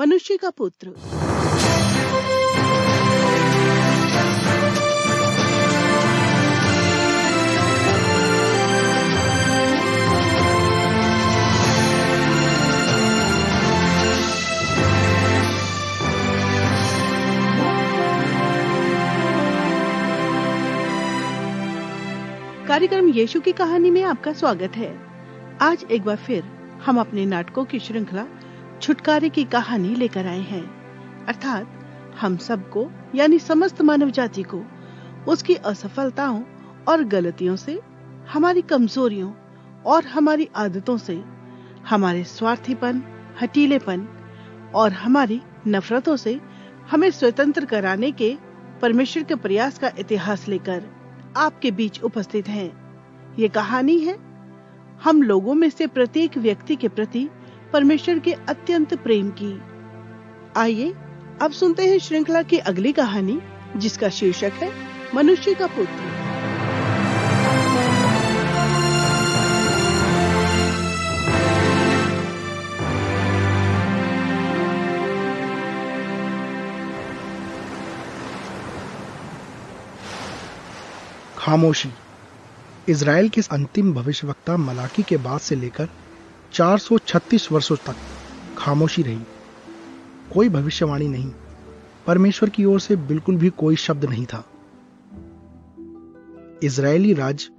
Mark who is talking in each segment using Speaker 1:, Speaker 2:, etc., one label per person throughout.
Speaker 1: मनुष्य का पुत्र। कार्यक्रम यीशु की कहानी में आपका स्वागत है। आज एक बार फिर हम अपने नाटकों की श्रृंखला छुटकारे की कहानी लेकर आए हैं। अर्थात हम सबको यानी समस्त मानव जाति को उसकी असफलताओं और गलतियों से, हमारी कमजोरियों और हमारी आदतों से, हमारे स्वार्थीपन, हठीलेपन और हमारी नफरतों से हमें स्वतंत्र कराने के परमेश्वर के प्रयास का इतिहास लेकर आपके बीच उपस्थित हैं। ये कहानी है हम लोगों में से प्रत्येक व्यक्ति के प्रति परमेश्वर के अत्यंत प्रेम की। आइए अब सुनते हैं श्रृंखला की अगली कहानी, जिसका शीर्षक है मनुष्य का पुत्र।
Speaker 2: खामोशी। इज़राइल के अंतिम भविष्यवक्ता मलाकी के बाद से लेकर 436 वर्षों तक खामोशी रही। कोई भविष्यवाणी नहीं, परमेश्वर की ओर से बिल्कुल भी कोई शब्द नहीं था। इज़राइली राज्य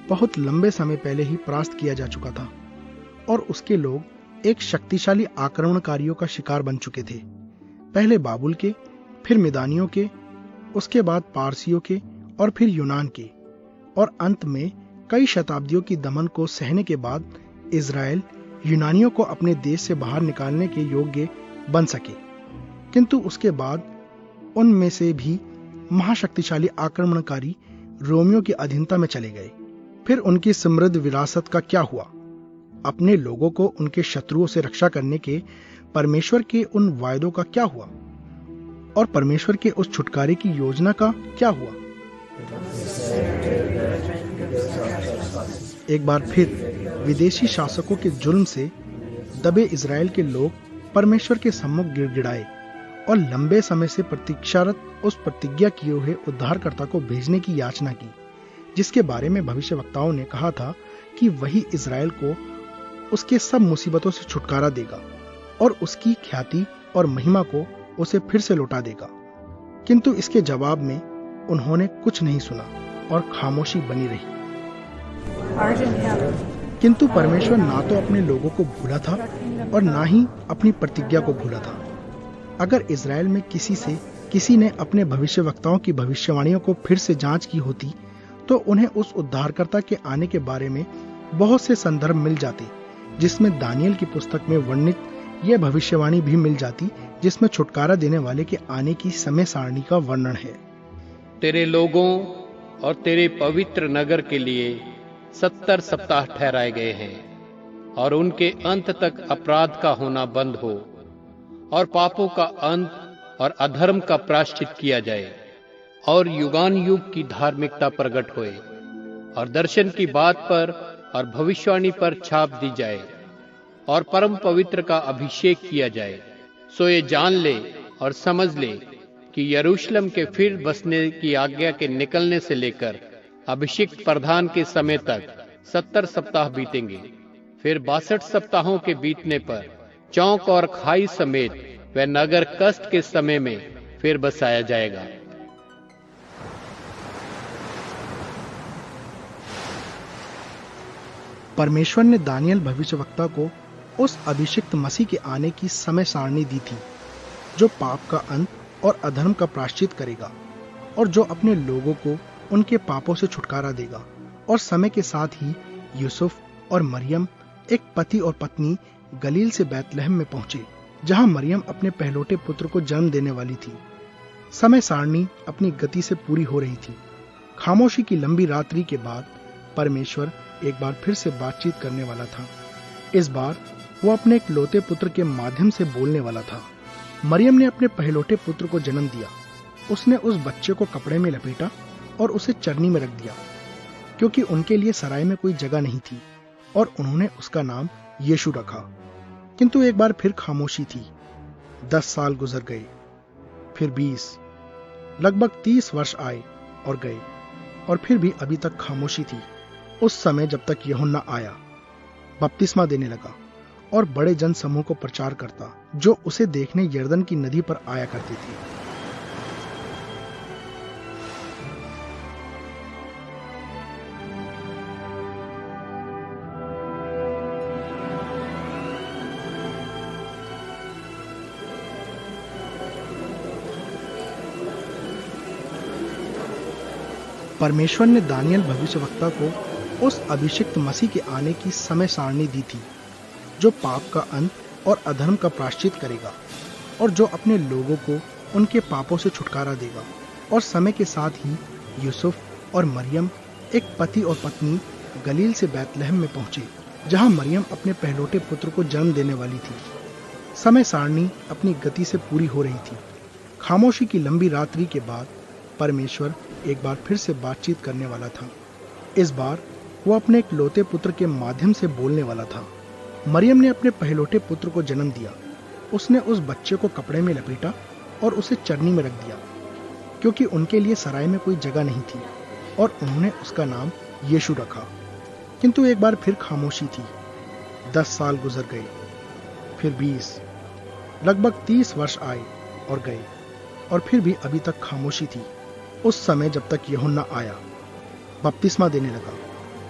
Speaker 2: बहुत लंबे समय पहले ही परास्त किया जा चुका था और उसके लोग एक शक्तिशाली आक्रमणकारियों का शिकार बन चुके थे। पहले बाबुल के, फिर मिदानियों के, उसके बाद पारसियों के और फिर यूनान के, और अंत में कई शताब्दियों की दमन को सहने के बाद इज़राइल यूनानियों को अपने देश से बाहर निकालने के योग्य बन सके। किंतु उसके बाद उनमें से भी महाशक्तिशाली आक्रमणकारी रोमियों की अधीनता में चले गए। फिर उनकी समृद्ध विरासत का क्या हुआ? अपने लोगों को उनके शत्रुओं से रक्षा करने के परमेश्वर के उन वायदों का क्या हुआ? और परमेश्वर के उस छुटकारे की योजना का क्या हुआ? एक बार फिर विदेशी शासकों के जुल्म से दबे इज़राइल के लोग परमेश्वर के सम्मुख गिड़गिड़ाए और लंबे समय से प्रतीक्षारत उस प्रतिज्ञा किए हुए उद्धारकर्ता को भेजने की याचना की, जिसके बारे में भविष्यवक्ताओं ने कहा था कि वही इज़राइल को उसके सब मुसीबतों से छुटकारा देगा और उसकी ख्याति और महिमा को उसे फिर से लौटा देगा। किंतु इसके जवाब में उन्होंने कुछ नहीं सुना और खामोशी बनी रही। किंतु परमेश्वर ना तो अपने लोगों को भूला था और ना ही अपनी प्रतिज्ञा को भूला था। अगर इज़राइल में किसी ने अपने भविष्यवक्ताओं की भविष्यवाणियों को फिर से जांच की होती, तो उन्हें उस उद्धारकर्ता के आने के बारे में बहुत से संदर्भ मिल जाते, जिसमें दानियल की पुस्तक में वर्णित यह भविष्यवाणी भी मिल जाती, जिसमें छुटकारा देने वाले के आने की समय सारणी का वर्णन है।
Speaker 3: तेरे लोगों और तेरे पवित्र नगर के लिए 70 सप्ताह ठहराए गए हैं और उनके अंत तक अपराध का होना बंद हो और पापों का अंत और अधर्म का प्रायश्चित किया जाए और युगान युग की धार्मिकता प्रकट होए और दर्शन की बात पर और भविष्यवाणी पर छाप दी जाए और परम पवित्र का अभिषेक किया जाए। सो ये जान ले और समझ ले कि यरूशलेम के फिर बसने की आज्ञा के निकलने से लेकर अभिषेक प्रधान के समय तक 70 सप्ताह बीतेंगे। फिर 62 सप्ताहों के बीतने पर चौक और खाई समेत वह नगर कष्ट के समय में फिर बसाया जाएगा।
Speaker 2: परमेश्वर ने दानियल भविष्यवक्ता को उस अभिषिक्त मसीह के आने की समय सारणी दी थी, जो पाप का अंत और अधर्म का प्रायश्चित करेगा और जो अपने लोगों को उनके पापों से छुटकारा देगा। और समय के साथ ही यूसुफ और मरियम एक पति और पत्नी गलील से बैतलहम में पहुंचे, जहां मरियम अपने पहलोटे पुत्र को जन्म देने वाली थी। समय सारणी अपनी गति से पूरी हो रही थी। खामोशी की लंबी रात्रि के बाद परमेश्वर एक बार फिर से बातचीत करने वाला था। इस बार वो अपने एक लौते पुत्र के माध्यम से बोलने वाला था। मरियम ने अपने पहलोटे पुत्र को जन्म दिया। उसने उस बच्चे को कपड़े में लपेटा और उसे चरनी में रख दिया, क्योंकि उनके लिए सराय में कोई जगह नहीं थी, और उन्होंने उसका नाम यीशु रखा। किंतु एक बार फिर खामोशी थी। 10 साल गुजर गए, फिर 20, लगभग 30 वर्ष आए और गए, और फिर भी अभी तक खामोशी थी। उस समय जब तक यूहन्ना आया, बपतिस्मा देने लगा और बड़े जन समूह को प्रचार करता, जो उसे देखने यरदन की नदी पर आया करते थे। परमेश्वर ने दानियल भविष्यवक्ता को उस अभिषिक्त मसीह के आने की समय सारणी दी थी, जो पाप का अंत और अधर्म का प्रायश्चित करेगा और जो अपने लोगों को उनके पापों से छुटकारा देगा। और समय के साथ ही यूसुफ और मरियम, एक पति और पत्नी, गलील से बैतलहम में पहुंचे, जहां मरियम अपने पहलोटे पुत्र को जन्म देने वाली थी। समय सारणी अपनी गति से पूरी हो रही थी। खामोशी की लंबी रात्रि के बाद परमेश्वर एक बार फिर से बातचीत करने वाला था। इस बार वो अपने एक लौते पुत्र के माध्यम से बोलने वाला था। मरियम ने अपने पहलोटे पुत्र को जन्म दिया। उसने उस बच्चे को कपड़े में लपेटा और उसे चरनी में रख दिया, क्योंकि उनके लिए सराय में कोई जगह नहीं थी, और उन्होंने उसका नाम यीशु रखा। किंतु एक बार फिर खामोशी थी। 10 साल गुजर गए, फिर 20, लगभग 30 वर्ष आए और गए, और फिर भी अभी तक खामोशी थी। उस समय जब तक यूहन्ना आया, बपतिस्मा देने लगा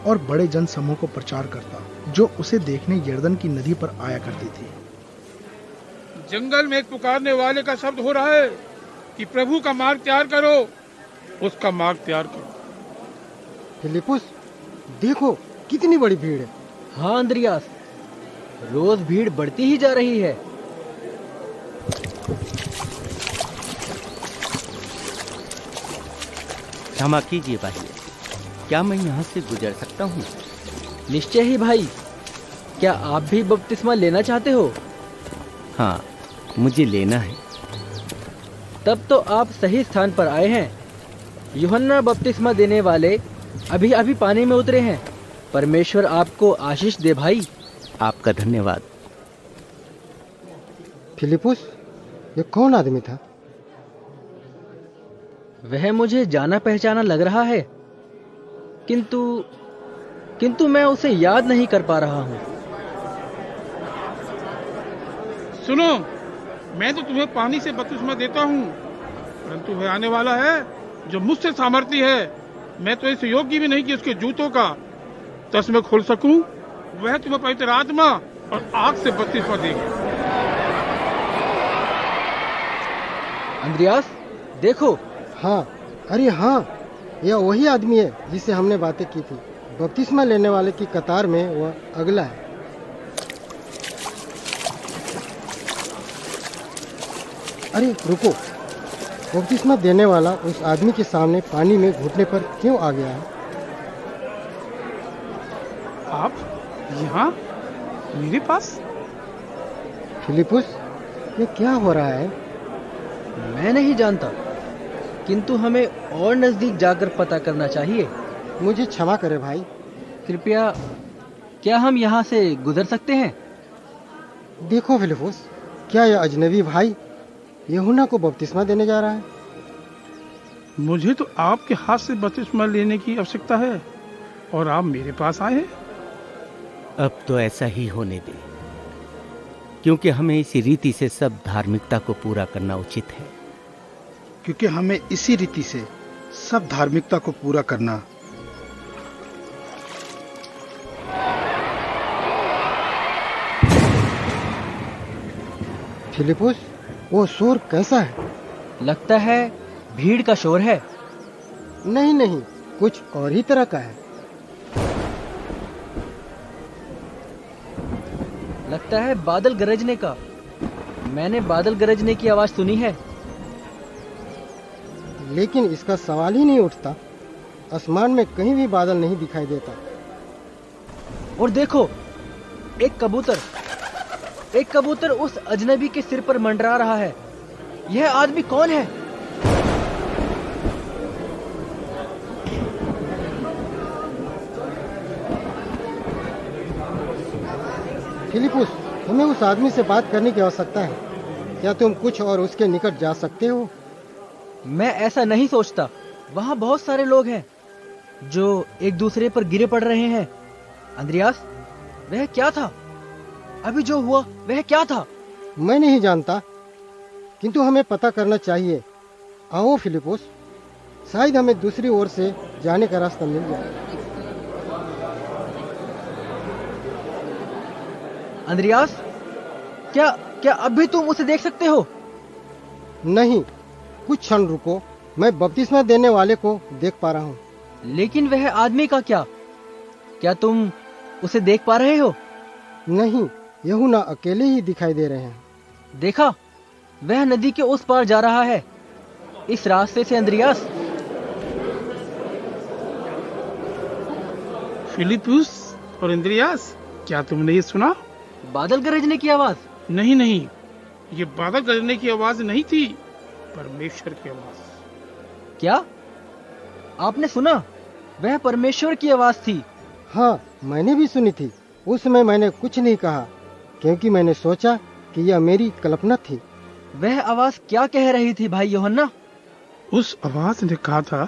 Speaker 2: और बड़े जन समूह को प्रचार करता, जो उसे देखने यरदन की नदी पर आया करते थे।
Speaker 4: जंगल में एक पुकारने वाले का शब्द हो रहा है कि प्रभु का मार्ग तैयार करो, उसका मार्ग तैयार करो।
Speaker 5: फिलिपुस, देखो कितनी बड़ी भीड़ है।
Speaker 6: हाँ अंद्रियास, रोज भीड़ बढ़ती ही जा रही है।
Speaker 7: क्षमा कीजिए भाई, क्या मैं यहाँ से गुजर सकता हूँ?
Speaker 6: निश्चय ही भाई, क्या आप भी बपतिस्मा लेना चाहते हो?
Speaker 7: हाँ, मुझे लेना है।
Speaker 6: तब तो आप सही स्थान पर आए हैं। यूहन्ना बपतिस्मा देने वाले अभी अभी पानी में उतरे हैं। परमेश्वर आपको आशीष दे भाई।
Speaker 7: आपका धन्यवाद।
Speaker 5: फिलिपुस, ये कौन आदमी था?
Speaker 6: वह मुझे जाना पहचाना लग रहा है, किंतु मैं उसे याद नहीं कर पा रहा हूँ।
Speaker 4: सुनो, मैं तो तुम्हें पानी से बपतिस्मा देता हूँ, परंतु वह आने वाला है जो मुझसे सामर्थी है। मैं तो इस योग्य भी नहीं कि उसके जूतों का तस में खोल सकूं। वह तुम्हें पवित्र आत्मा और आग से बपतिस्मा देगा।
Speaker 6: अंद्रियास, देखो।
Speaker 5: हाँ, अरे हाँ, यह वही आदमी है जिससे हमने बातें की थी। बपतिस्मा लेने वाले की कतार में वह अगला है। अरे रुको, बपतिस्मा देने वाला उस आदमी के सामने पानी में घुटने पर क्यों आ गया है?
Speaker 4: आप यहाँ मेरे पास?
Speaker 5: फिलिपुस, ये क्या हो रहा है?
Speaker 6: मैं नहीं जानता, किंतु हमें और नजदीक जाकर पता करना चाहिए।
Speaker 5: मुझे क्षमा करे भाई।
Speaker 6: कृपया, क्या हम यहाँ से गुजर सकते हैं?
Speaker 5: देखो फिलिपुस, क्या यह अजनबी भाई यूहन्ना को बपतिस्मा देने जा रहा है?
Speaker 4: मुझे तो आपके हाथ से बपतिस्मा लेने की आवश्यकता है, और आप मेरे पास आए हैं।
Speaker 7: अब तो ऐसा ही होने दे, क्योंकि हमें इसी रीति से सब धार्मिकता को पूरा करना उचित है।
Speaker 2: क्योंकि हमें इसी रीति से सब धार्मिकता को पूरा करना।
Speaker 5: फिलिपुस, वो शोर कैसा है?
Speaker 6: लगता है भीड़ का शोर है।
Speaker 5: नहीं नहीं, कुछ और ही तरह का है।
Speaker 6: लगता है बादल गरजने का। मैंने बादल गरजने की आवाज सुनी है।
Speaker 5: लेकिन इसका सवाल ही नहीं उठता। आसमान में कहीं भी बादल नहीं दिखाई देता।
Speaker 6: और देखो, एक कबूतर उस अजनबी के सिर पर मंडरा रहा है। यह आदमी कौन है?
Speaker 5: फिलिपुस, हमें उस आदमी से बात करने की आवश्यकता है। क्या तुम कुछ और उसके निकट जा सकते हो?
Speaker 6: मैं ऐसा नहीं सोचता। वहाँ बहुत सारे लोग हैं जो एक दूसरे पर गिरे पड़ रहे हैं। अंद्रियास, वह क्या था? अभी जो हुआ वह क्या था?
Speaker 5: मैं नहीं जानता, किंतु हमें पता करना चाहिए। आओ फिलिपोस, शायद हमें दूसरी ओर से जाने का रास्ता मिल जाए।
Speaker 6: अंद्रियास, क्या अब भी तुम उसे देख सकते हो?
Speaker 5: नहीं, कुछ क्षण रुको, मैं बपतिस्मा देने वाले को देख पा रहा हूँ।
Speaker 6: लेकिन वह आदमी का क्या तुम उसे देख पा रहे हो?
Speaker 5: नहीं, यूहन्ना अकेले ही दिखाई दे रहे हैं।
Speaker 6: देखा, वह नदी के उस पार जा रहा है, इस रास्ते से। अंद्रियास,
Speaker 4: फिलिपुस और इंद्रियास, क्या तुमने ये सुना?
Speaker 6: बादल गरजने की आवाज?
Speaker 4: नहीं, ये बादल गरजने की आवाज नहीं थी, परमेश्वर की आवाज।
Speaker 6: क्या आपने सुना? वह परमेश्वर की आवाज थी।
Speaker 5: हाँ, मैंने भी सुनी थी। उस समय मैंने कुछ नहीं कहा, क्योंकि मैंने सोचा कि यह मेरी कल्पना थी।
Speaker 6: वह आवाज क्या कह रही थी भाई यूहन्ना?
Speaker 4: उस आवाज ने कहा था,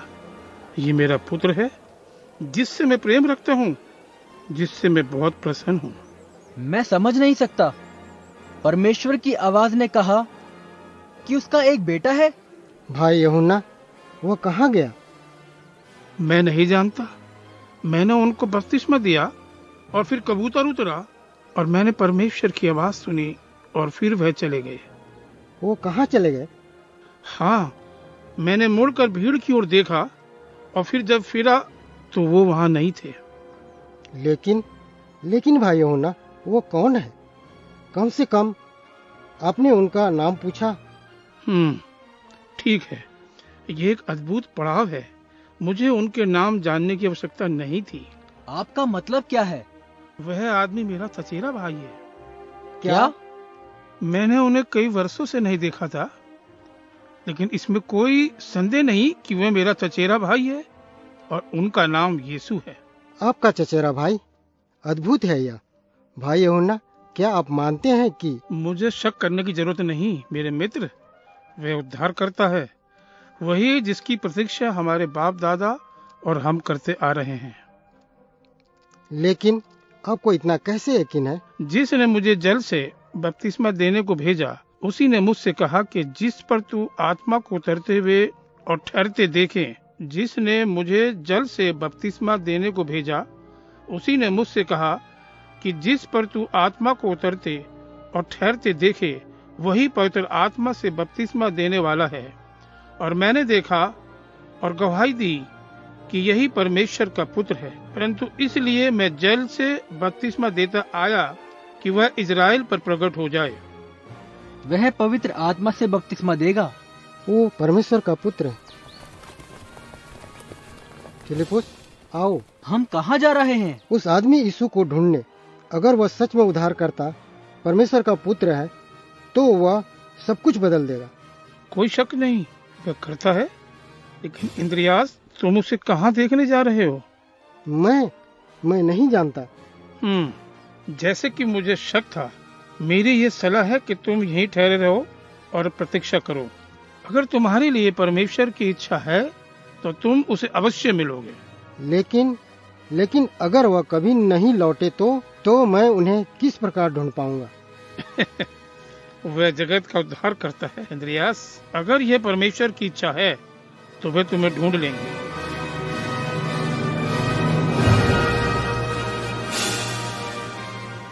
Speaker 4: ये मेरा पुत्र है जिससे मैं प्रेम रखता हूँ, जिससे मैं बहुत प्रसन्न हूँ।
Speaker 6: मैं समझ नहीं सकता। परमेश्वर की आवाज ने कहा कि उसका एक बेटा है।
Speaker 5: भाई यूहन्ना, वो कहाँ गया?
Speaker 4: मैं नहीं जानता। मैंने उनको बपतिस्मा दिया और फिर कबूतर उतरा और मैंने परमेश्वर की आवाज सुनी और फिर वह चले गए।
Speaker 5: वो कहाँ चले गए?
Speaker 4: हाँ, मैंने मुड़कर भीड़ की ओर देखा और फिर जब फिरा तो वो वहां नहीं थे।
Speaker 5: लेकिन भाई यूहन्ना, वो कौन है? कम से कम आपने उनका नाम पूछा।
Speaker 4: ठीक है, ये एक अद्भुत पड़ाव है। मुझे उनके नाम जानने की आवश्यकता नहीं थी।
Speaker 6: आपका मतलब क्या है?
Speaker 4: वह आदमी मेरा चचेरा भाई है।
Speaker 6: क्या?
Speaker 4: मैंने उन्हें कई वर्षों से नहीं देखा था, लेकिन इसमें कोई संदेह नहीं कि वह मेरा चचेरा भाई है और उनका नाम यीशु है।
Speaker 5: आपका चचेरा भाई? अद्भुत है यह। भाई यूहन्ना, क्या आप मानते हैं कि?
Speaker 4: मुझे शक करने की जरूरत नहीं मेरे मित्र, वह उद्धार करता है, वही जिसकी प्रतीक्षा हमारे बाप दादा और हम करते आ रहे हैं।
Speaker 5: लेकिन आपको इतना कैसे यकीन है?
Speaker 4: जिसने मुझे जल से बपतिस्मा देने को भेजा, उसी ने मुझसे कहा कि जिस पर तू आत्मा को उतरते हुए और ठहरते देखे। जिसने मुझे जल से बपतिस्मा देने को भेजा, उसी ने मुझसे कहा कि जिस पर तू आत्मा को उतरते और ठहरते देखे, वही पवित्र आत्मा से बपतिस्मा देने वाला है। और मैंने देखा और गवाही दी कि यही परमेश्वर का पुत्र है। परंतु इसलिए मैं जल से बपतिस्मा देता आया कि वह इज़राइल पर प्रकट हो जाए।
Speaker 6: वह पवित्र आत्मा से बपतिस्मा देगा।
Speaker 5: वो परमेश्वर का पुत्र है। फिलिपुस, आओ।
Speaker 6: हम कहाँ जा रहे हैं?
Speaker 5: उस आदमी यीशु को ढूंढने। अगर वह सच में उद्धार करता परमेश्वर का पुत्र है, तो वह सब कुछ बदल देगा।
Speaker 4: कोई शक नहीं, वह करता है। लेकिन इंद्रियास, तुम उसे कहाँ देखने जा रहे हो?
Speaker 5: मैं नहीं जानता।
Speaker 4: जैसे कि मुझे शक था, मेरी ये सलाह है कि तुम यहीं ठहरे रहो और प्रतीक्षा करो। अगर तुम्हारे लिए परमेश्वर की इच्छा है तो तुम उसे अवश्य मिलोगे।
Speaker 5: लेकिन अगर वह कभी नहीं लौटे तो मैं उन्हें किस प्रकार ढूंढ पाऊंगा?
Speaker 4: वह जगत का उद्धार करता है इंद्रियास। अगर यह परमेश्वर की इच्छा है तो वे तुम्हें ढूंढ लेंगे।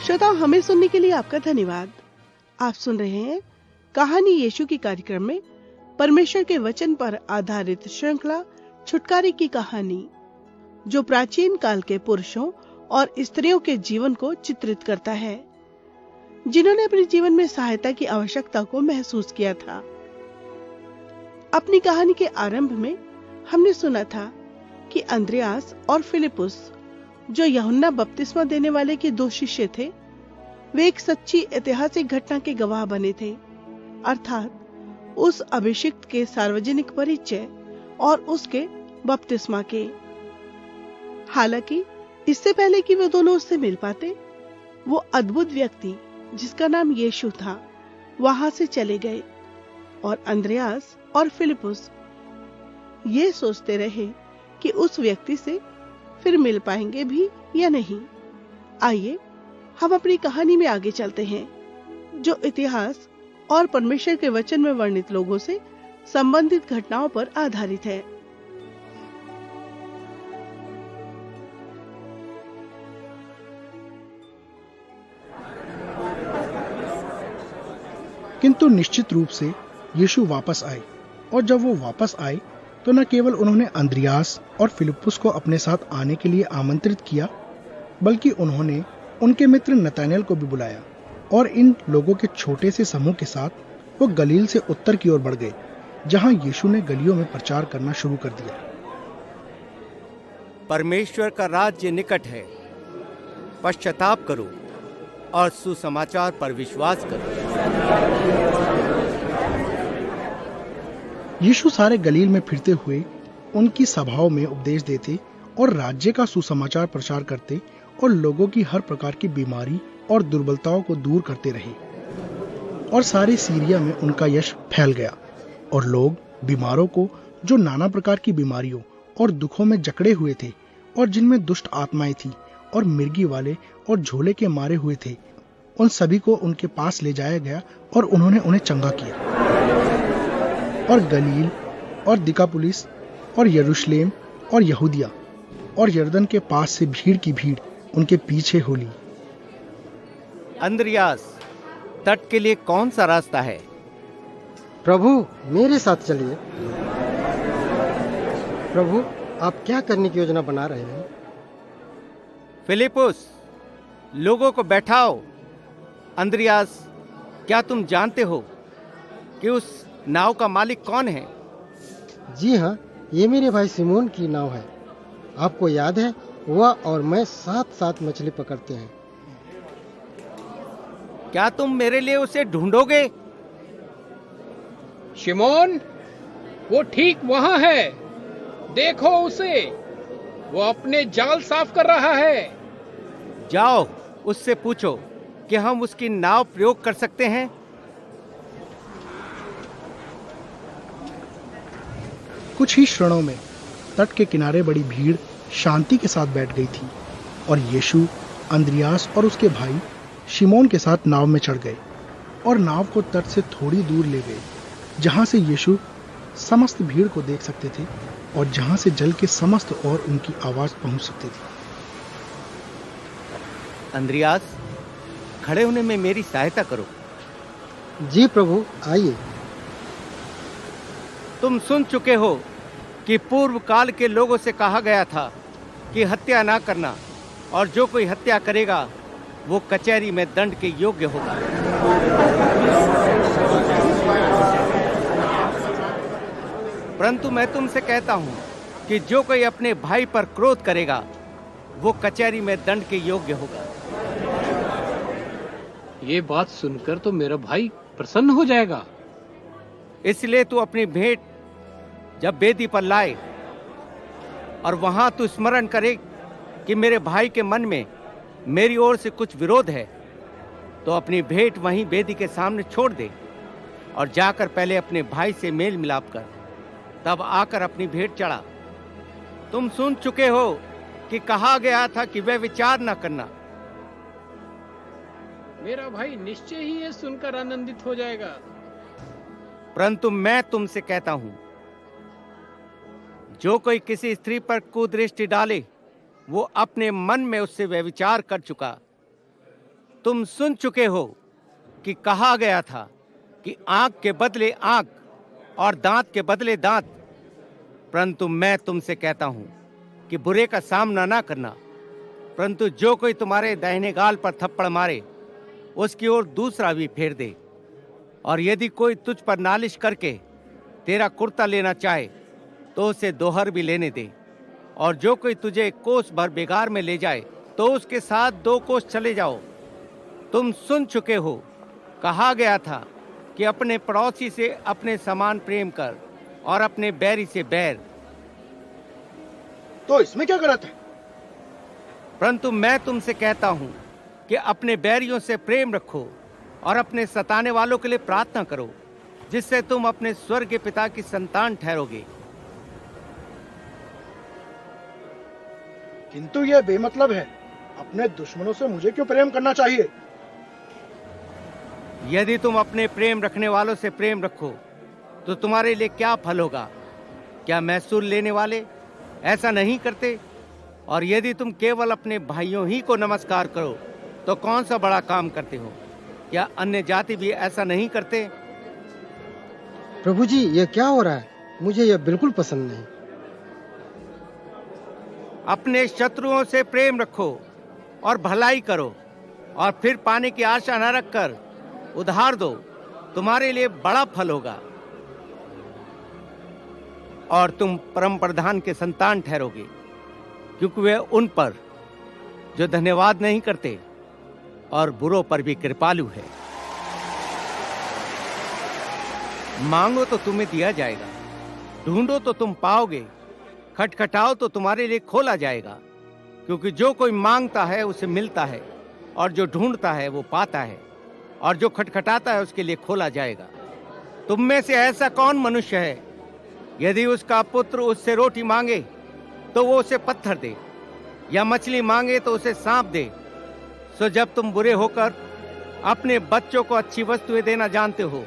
Speaker 1: श्रोताओ, हमें सुनने के लिए आपका धन्यवाद। आप सुन रहे हैं कहानी यीशु की कार्यक्रम में परमेश्वर के वचन पर आधारित श्रृंखला छुटकारे की कहानी, जो प्राचीन काल के पुरुषों और स्त्रियों के जीवन को चित्रित करता है, जिन्होंने अपने जीवन में सहायता की आवश्यकता को महसूस किया था। अपनी कहानी के आरंभ में हमने सुना था कि अंद्रियास और फिलिपुस, जो यूहन्ना बपतिस्मा देने वाले के दो शिष्य थे, वे एक सच्ची ऐतिहासिक घटना के गवाह बने थे, अर्थात उस अभिषिक्त के सार्वजनिक परिचय और उसके बपतिस्मा के। हालांकि इससे पहले कि वे दोनों उससे मिल पाते, वो अद्भुत व्यक्ति जिसका नाम यीशु था, वहां से चले गए और अंद्रयास और फिलिपुस ये सोचते रहे कि उस व्यक्ति से फिर मिल पाएंगे भी या नहीं। आइए हम अपनी कहानी में आगे चलते हैं, जो इतिहास और परमेश्वर के वचन में वर्णित लोगों से संबंधित घटनाओं पर आधारित है।
Speaker 2: किंतु निश्चित रूप से यीशु वापस आए, और जब वो वापस आए तो न केवल उन्होंने अंद्रयास और फिलिपुस को अपने साथ आने के लिए आमंत्रित किया, बल्कि उन्होंने उनके मित्र नतानिएल को भी बुलाया, और इन लोगों के छोटे से समूह के साथ वो गलील से उत्तर की ओर बढ़ गए, जहां यीशु ने गलियों में प्रचार करना शुरू कर दिया।
Speaker 7: परमेश्वर का राज्य निकट है, पश्चाताप करो और सुसमाचार पर विश्वास करो।
Speaker 2: यीशु सारे गलील में फिरते हुए उनकी सभाओं में उपदेश देते और राज्य का सुसमाचार प्रचार करते और लोगों की हर प्रकार की बीमारी और दुर्बलताओं को दूर करते रहे। और सारे सीरिया में उनका यश फैल गया, और लोग बीमारों को, जो नाना प्रकार की बीमारियों और दुखों में जकड़े हुए थे और जिनमें दुष्ट आत्माएं थी और मिर्गी वाले और झोले के मारे हुए थे, उन सभी को उनके पास ले जाया गया और उन्होंने उन्हें चंगा किया। और गलील और दिकापुलिस और यरूशलेम और यहूदिया और यरदन के पास से भीड़ की भीड़ उनके पीछे हो ली।
Speaker 7: अंद्रयास, तट के लिए कौन सा रास्ता है?
Speaker 5: प्रभु मेरे साथ चलिए। प्रभु आप क्या करने की योजना बना रहे हैं?
Speaker 7: फिलिपुस, लोगों को बैठाओ। अंद्रयास, क्या तुम जानते हो कि उस नाव का मालिक कौन है?
Speaker 5: जी हाँ, ये मेरे भाई सिमोन की नाव है। आपको याद है, वह और मैं साथ साथ मछली पकड़ते हैं।
Speaker 7: क्या तुम मेरे लिए उसे ढूंढोगे?
Speaker 3: शिमोन, वो ठीक वहां है, देखो उसे, वो अपने जाल साफ कर रहा है।
Speaker 7: जाओ उससे पूछो कि हम उसकी नाव प्रयोग कर सकते हैं।
Speaker 2: कुछ ही क्षणों में तट के किनारे बड़ी भीड़ शांति के साथ बैठ गई थी, और यीशु अंद्रयास और उसके भाई शिमोन के साथ नाव में चढ़ गए और नाव को तट से थोड़ी दूर ले गए, जहां से यीशु समस्त भीड़ को देख सकते थे और जहां से जल के समस्त और उनकी आवाज पहुंच सकती थी।
Speaker 7: अंद्रयास, खड़े होने में मेरी सहायता करो।
Speaker 5: जी प्रभु, आइए।
Speaker 7: तुम सुन चुके हो कि पूर्व काल के लोगों से कहा गया था कि हत्या ना करना, और जो कोई हत्या करेगा वो कचहरी में दंड के योग्य होगा। परंतु मैं तुमसे कहता हूं कि जो कोई अपने भाई पर क्रोध करेगा वो कचहरी में दंड के योग्य होगा।
Speaker 3: ये बात सुनकर तो मेरा भाई प्रसन्न हो जाएगा।
Speaker 7: इसलिए तू अपनी भेंट जब वेदी पर लाए और वहां तू स्मरण करे कि मेरे भाई के मन में मेरी ओर से कुछ विरोध है, तो अपनी भेंट वहीं वेदी के सामने छोड़ दे और जाकर पहले अपने भाई से मेल मिलाप कर, तब आकर अपनी भेंट चढ़ा। तुम सुन चुके हो कि कहा गया था कि वह विचार न करना।
Speaker 3: मेरा भाई निश्चय ही ये सुनकर आनंदित हो जाएगा।
Speaker 7: परंतु मैं तुमसे कहता हूं, जो कोई किसी स्त्री पर कुदृष्टि डाले वो अपने मन में उससे व्यभिचार कर चुका। तुम सुन चुके हो कि कहा गया था कि आंख के बदले आंख और दांत के बदले दांत। परंतु मैं तुमसे कहता हूं कि बुरे का सामना ना करना, परंतु जो कोई तुम्हारे दाहिने गाल पर थप्पड़ मारे उसकी ओर दूसरा भी फेर दे। और यदि कोई तुझ पर नालिश करके तेरा कुर्ता लेना चाहे तो उसे दोहर भी लेने दे। और जो कोई तुझे कोस भर बेगार में ले जाए तो उसके साथ 2 कोस चले जाओ। तुम सुन चुके हो, कहा गया था कि अपने पड़ोसी से अपने समान प्रेम कर और अपने बैरी से बैर।
Speaker 2: तो इसमें क्या गलत है?
Speaker 7: परंतु मैं तुमसे कहता हूं कि अपने बैरियों से प्रेम रखो और अपने सताने वालों के लिए प्रार्थना करो, जिससे तुम अपने स्वर्गीय पिता की संतान ठहरोगे।
Speaker 2: किंतु यह बेमतलब है। अपने दुश्मनों से मुझे क्यों प्रेम करना चाहिए?
Speaker 7: यदि तुम अपने प्रेम रखने वालों से प्रेम रखो तो तुम्हारे लिए क्या फल होगा? क्या महसूल लेने वाले ऐसा नहीं करते? और यदि तुम केवल अपने भाइयों ही को नमस्कार करो तो कौन सा बड़ा काम करते हो? क्या अन्य जाति भी ऐसा नहीं करते?
Speaker 5: प्रभु जी, यह क्या हो रहा है? मुझे यह बिल्कुल पसंद नहीं।
Speaker 7: अपने शत्रुओं से प्रेम रखो और भलाई करो, और फिर पाने की आशा न रखकर उधार दो, तुम्हारे लिए बड़ा फल होगा और तुम परम प्रधान के संतान ठहरोगे, क्योंकि वे उन पर जो धन्यवाद नहीं करते और बुरों पर भी कृपालु है। मांगो तो तुम्हें दिया जाएगा, ढूंढो तो तुम पाओगे, खटखटाओ तो तुम्हारे लिए खोला जाएगा। क्योंकि जो कोई मांगता है उसे मिलता है, और जो ढूंढता है वो पाता है, और जो खटखटाता है उसके लिए खोला जाएगा। तुम में से ऐसा कौन मनुष्य है, यदि उसका पुत्र उससे रोटी मांगे तो वो उसे पत्थर दे, या मछली मांगे तो उसे सांप दे? सो जब तुम बुरे होकर अपने बच्चों को अच्छी वस्तुएं देना जानते हो,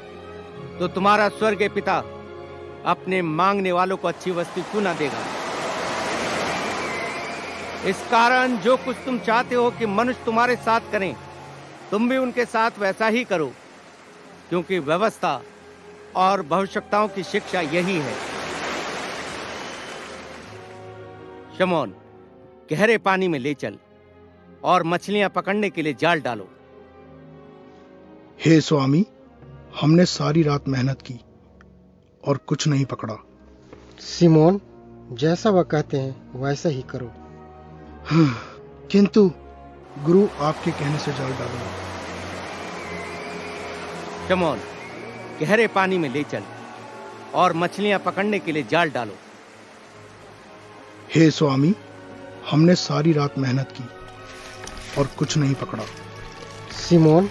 Speaker 7: तो तुम्हारा स्वर्गीय पिता अपने मांगने वालों को अच्छी वस्तु क्यों ना देगा? इस कारण जो कुछ तुम चाहते हो कि मनुष्य तुम्हारे साथ करें, तुम भी उनके साथ वैसा ही करो, क्योंकि व्यवस्था और भविष्यवक्ताओं की शिक्षा यही है। शमौन, गहरे पानी में ले चल और मछलियां पकड़ने के लिए जाल डालो।
Speaker 2: हे स्वामी, हमने सारी रात मेहनत की और कुछ नहीं पकड़ा।
Speaker 5: सिमोन, जैसा वह कहते हैं वैसा ही करो।
Speaker 2: किंतु गुरु आपके कहने से जाल डालूंगा।
Speaker 7: शमौन, गहरे पानी में ले चल और मछलियां पकड़ने के लिए जाल डालो।
Speaker 2: हे स्वामी, हमने सारी रात मेहनत की और कुछ नहीं पकड़ा।
Speaker 5: सिमोन,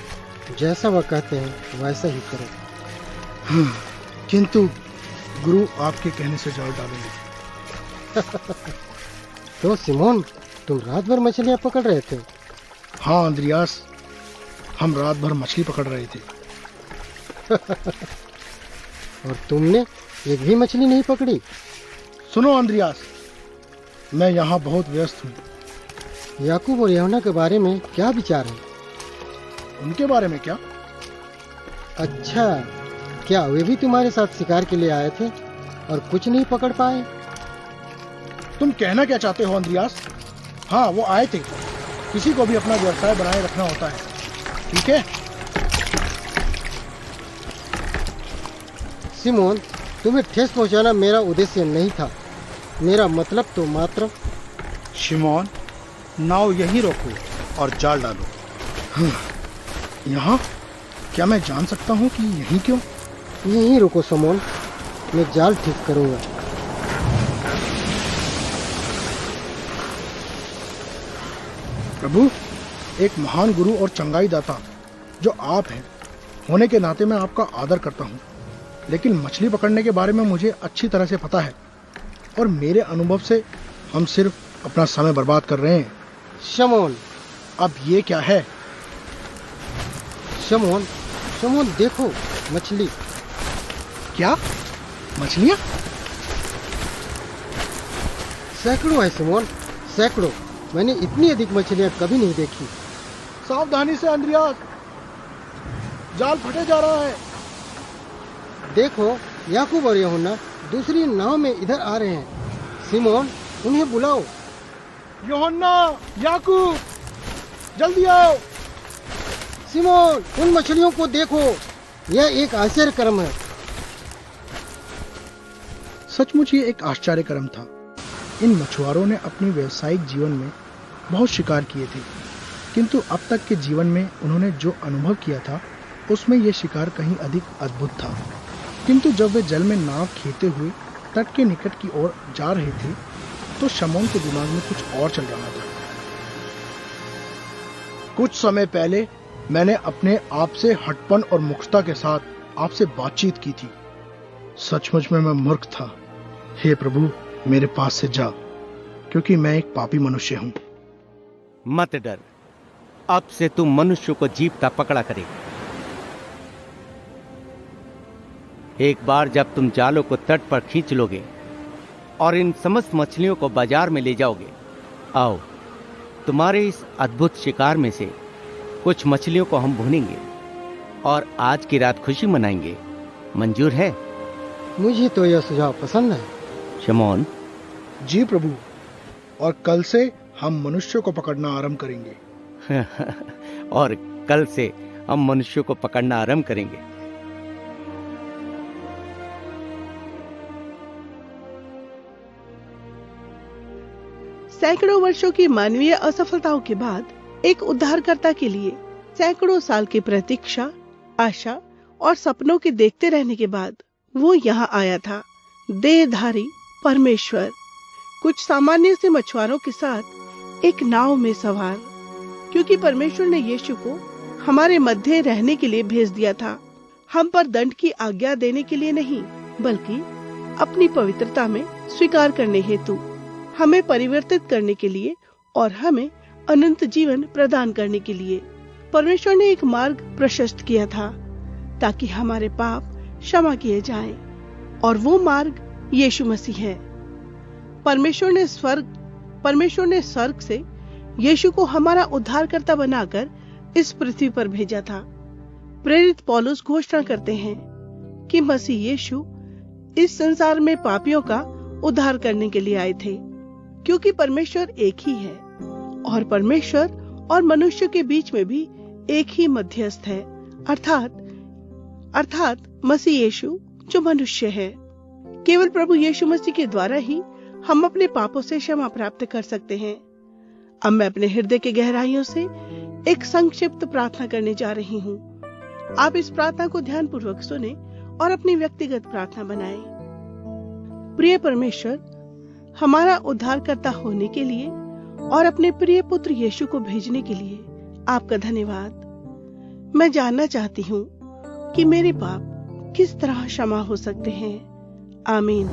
Speaker 5: जैसा वह कहते हैं वैसा ही करो।
Speaker 2: किंतु गुरु आपके कहने से जाल डालूंगा।
Speaker 5: तो सिमोन, तुम रात भर मछलियां पकड़ रहे थे?
Speaker 2: हाँ अंद्रियास, हम रात भर मछली पकड़ रहे थे।
Speaker 5: और तुमने एक भी मछली नहीं पकड़ी?
Speaker 2: सुनो अंद्रियास, मैं यहाँ बहुत व्यस्त हूँ।
Speaker 5: याकूब और यूहन्ना के बारे में क्या विचार है?
Speaker 2: उनके बारे में क्या?
Speaker 5: अच्छा, क्या वे भी तुम्हारे साथ शिकार के लिए आए थे और कुछ नहीं पकड़ पाए?
Speaker 2: तुम कहना क्या चाहते हो अंद्रियास? हाँ, वो आए थे। किसी को भी अपना व्यवसाय बनाए रखना होता है, ठीक है?
Speaker 5: सिमोन, तुम्हें ठेस पहुंचाना मेरा उद्देश्य नहीं था। मेरा मतलब तो मात्र।
Speaker 2: शिमोन, नाव यहीं रोको और जाल डालो। यहाँ? क्या मैं जान सकता हूँ कि यहीं क्यों?
Speaker 5: यहीं रुको सिमोन, मैं जाल ठीक करूंगा।
Speaker 2: प्रभु, एक महान गुरु और चंगाई दाता जो आप हैं होने के नाते मैं आपका आदर करता हूँ, लेकिन मछली पकड़ने के बारे में मुझे अच्छी तरह से पता है, और मेरे अनुभव से हम सिर्फ अपना समय बर्बाद कर रहे हैं।
Speaker 5: शमौन,
Speaker 2: अब ये क्या है?
Speaker 5: शमौन, शमौन देखो, मछली।
Speaker 2: क्या? मछलियाँ?
Speaker 5: सैकड़ों है सिमोन, सैकड़ों। मैंने इतनी अधिक मछलियाँ कभी नहीं देखी।
Speaker 2: सावधानी से अंद्रियास, जाल फटे जा रहा है।
Speaker 5: देखो, याकूब और यूहन्ना दूसरी नाव में इधर आ रहे हैं। सिमोन, उन्हें बुलाओ।
Speaker 2: यूहन्ना, याकूब, जल्दी आओ।
Speaker 5: सिमोन, उन मछलियों को देखो, यह एक आश्चर्य कर्म है।
Speaker 2: सचमुच ये एक आश्चर्य कर्म था। इन मछुआरों ने अपने व्यावसायिक जीवन में बहुत शिकार किए थे, किंतु अब तक के जीवन में उन्होंने जो अनुभव किया था उसमें यह शिकार कहीं अधिक अद्भुत था। किंतु जब वे जल में नाव खेते हुए तट के निकट की ओर जा रहे थे तो शमौन के दिमाग में कुछ और चल रहा था। कुछ समय पहले मैंने अपने आप से हटपन और मुखता के साथ आपसे बातचीत की थी। सचमुच में मैं मूर्ख था। हे प्रभु, मेरे पास से जा, क्योंकि मैं एक पापी मनुष्य हूं।
Speaker 7: मत डर, अब से तुम मनुष्य को जीवता पकड़ा करेगा। एक बार जब तुम जालों को तट पर खींच लोगे और इन समस्त मछलियों को बाजार में ले जाओगे, आओ तुम्हारे इस अद्भुत शिकार में से कुछ मछलियों को हम भूनेंगे और आज की रात खुशी मनाएंगे। मंजूर है?
Speaker 5: मुझे तो यह सुझाव पसंद है।
Speaker 7: शमौन?
Speaker 2: जी प्रभु, और कल से हम मनुष्यों को पकड़ना आरंभ करेंगे।
Speaker 7: और कल से हम मनुष्यों को पकड़ना आरंभ करेंगे।
Speaker 1: सैकड़ों वर्षों की मानवीय असफलताओं के बाद एक उद्धारकर्ता के लिए सैकड़ों साल की प्रतीक्षा, आशा और सपनों के देखते रहने के बाद वो यहाँ आया था। देहधारी परमेश्वर कुछ सामान्य से मछुआरों के साथ एक नाव में सवार, क्योंकि परमेश्वर ने यीशु को हमारे मध्य रहने के लिए भेज दिया था। हम पर दंड की आज्ञा देने के लिए नहीं, बल्कि अपनी पवित्रता में स्वीकार करने हेतु, हमें परिवर्तित करने के लिए और हमें अनंत जीवन प्रदान करने के लिए परमेश्वर ने एक मार्ग प्रशस्त किया था ताकि हमारे पाप क्षमा किए जाएं, और वो मार्ग यीशु मसीह है। परमेश्वर ने स्वर्ग से यीशु को हमारा उद्धारकर्ता बनाकर इस पृथ्वी पर भेजा था। प्रेरित पौलुस घोषणा करते हैं कि मसीह यीशु इस संसार में पापियों का उद्धार करने के लिए आए थे, क्योंकि परमेश्वर एक ही है और परमेश्वर और मनुष्य के बीच में भी एक ही मध्यस्थ है, अर्थात मसीह यीशु जो मनुष्य है। केवल प्रभु यीशु मसीह के द्वारा ही हम अपने पापों से क्षमा प्राप्त कर सकते हैं। अब मैं अपने हृदय के गहराइयों से एक संक्षिप्त प्रार्थना करने जा रही हूँ। आप इस प्रार्थना को ध्यानपूर्वक सुने और अपनी व्यक्तिगत प्रार्थना बनाएं। प्रिय परमेश्वर, हमारा उद्धारकर्ता होने के लिए और अपने प्रिय पुत्र यीशु को भेजने के लिए आपका धन्यवाद। मैं जानना चाहती हूँ कि मेरे पाप किस तरह क्षमा हो सकते हैं। आमीन।